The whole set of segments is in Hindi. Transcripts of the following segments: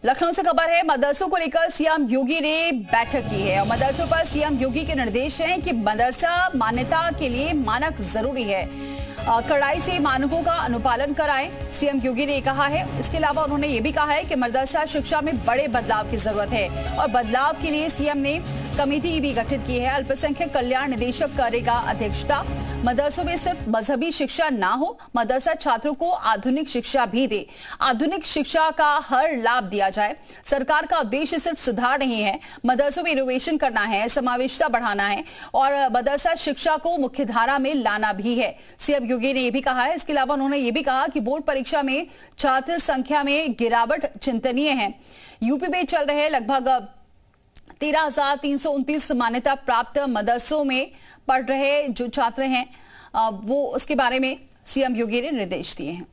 लखनऊ से खबर है, मदरसों को लेकर सीएम योगी ने बैठक की है और मदरसों पर सीएम योगी के निर्देश हैं कि मदरसा मान्यता के लिए मानक जरूरी है, कड़ाई से मानकों का अनुपालन कराएं। सीएम योगी ने कहा है। इसके अलावा उन्होंने ये भी कहा है कि मदरसा शिक्षा में बड़े बदलाव की जरूरत है और बदलाव के लिए सीएम ने कमेटी भी गठित की है। अल्पसंख्यक कल्याण निदेशक करेगा अध्यक्षता। मदरसों में सिर्फ मजहबी शिक्षा ना हो, मदरसा छात्रों को आधुनिक शिक्षा भी दे। आधुनिक शिक्षा का हर लाभ दिया जाए। सरकार का उद्देश्य सिर्फ सुधार नहीं है, मदरसों में इनोवेशन करना है, समावेशिता बढ़ाना है और मदरसा शिक्षा को मुख्यधारा में लाना भी है। सीएम योगी ने यह भी कहा है। इसके अलावा उन्होंने ये भी कहा कि बोर्ड परीक्षा में छात्र संख्या में गिरावट चिंतनीय है। यूपी में चल रहे लगभग 13,329 मान्यता प्राप्त मदरसों में पढ़ रहे जो छात्र हैं वो उसके बारे में सीएम योगी ने निर्देश दिए हैं।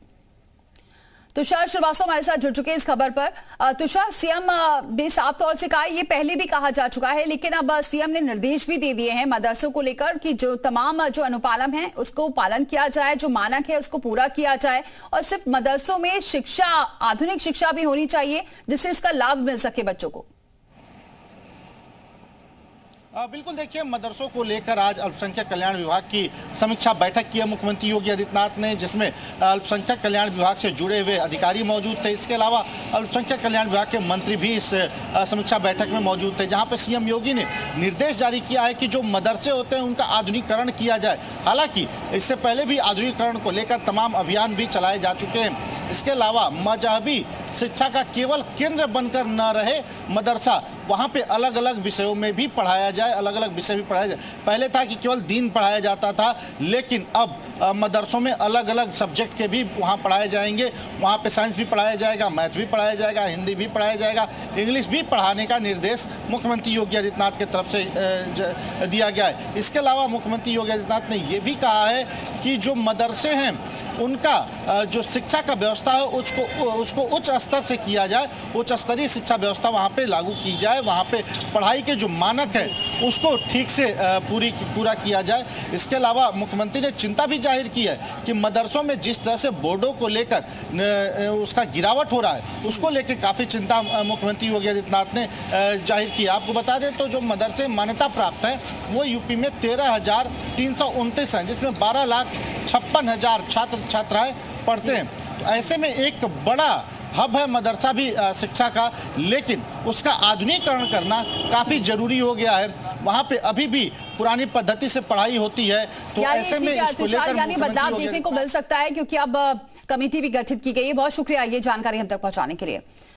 तुषार श्रीवास्तव हमारे साथ जुड़ चुके हैं इस खबर पर। तुषार, सीएम ने साफ तौर से कहा, ये पहले भी कहा जा चुका है, लेकिन अब सीएम ने निर्देश भी दे दिए हैं मदरसों को लेकर कि जो तमाम जो अनुपालन है उसको पालन किया जाए, जो मानक है उसको पूरा किया जाए और सिर्फ मदरसों में शिक्षा, आधुनिक शिक्षा भी होनी चाहिए जिससे इसका लाभ मिल सके बच्चों को। बिल्कुल, देखिए, मदरसों को लेकर आज अल्पसंख्यक कल्याण विभाग की समीक्षा बैठक की है मुख्यमंत्री योगी आदित्यनाथ ने, जिसमें अल्पसंख्यक कल्याण विभाग से जुड़े हुए अधिकारी मौजूद थे। इसके अलावा अल्पसंख्यक कल्याण विभाग के मंत्री भी इस समीक्षा बैठक में मौजूद थे, जहां पर सीएम योगी ने निर्देश जारी किया है कि जो मदरसे होते हैं उनका आधुनिकीकरण किया जाए। हालांकि इससे पहले भी आधुनिकीकरण को लेकर तमाम अभियान भी चलाए जा चुके हैं। इसके अलावा मजहबी शिक्षा का केवल केंद्र बनकर न रहे मदरसा, वहाँ पे अलग अलग विषयों में भी पढ़ाया जाए, अलग अलग विषय भी पढ़ाया जाए। पहले था कि केवल दीन पढ़ाया जाता था, लेकिन अब मदरसों में अलग अलग सब्जेक्ट के भी वहाँ पढ़ाए जाएंगे। वहाँ पे साइंस भी पढ़ाया जाएगा, मैथ भी पढ़ाया जाएगा, हिंदी भी पढ़ाया जाएगा, इंग्लिश भी पढ़ाने का निर्देश मुख्यमंत्री योगी आदित्यनाथ की तरफ से दिया गया है। इसके अलावा मुख्यमंत्री योगी आदित्यनाथ ने ये भी कहा है कि जो मदरसे हैं उनका जो शिक्षा का व्यवस्था है उसको उच्च स्तर से किया जाए, उच्च स्तरीय शिक्षा व्यवस्था वहाँ पे लागू की जाए, वहाँ पे पढ़ाई के जो मानक है उसको ठीक से पूरा किया जाए। इसके अलावा मुख्यमंत्री ने चिंता भी जाहिर की है कि मदरसों में जिस तरह से बोर्डों को लेकर उसका गिरावट हो रहा है, उसको लेकर काफ़ी चिंता मुख्यमंत्री योगी आदित्यनाथ ने जाहिर की। आपको बता दें तो जो मदरसे मान्यता प्राप्त हैं वो यूपी में 13,329 हैं, जिसमें 12,56,000 छात्र छात्राएं पढ़ते हैं। तो ऐसे में एक बड़ा हब है मदरसा भी शिक्षा का, लेकिन उसका आधुनिकीकरण करना काफ़ी जरूरी हो गया है। वहाँ पे अभी भी पुरानी पद्धति से पढ़ाई होती है, तो ऐसे में इसको लेकर यानी बदलाव देखने को मिल सकता है, क्योंकि अब कमेटी भी गठित की गई है। बहुत शुक्रिया ये जानकारी हम तक पहुँचाने के लिए।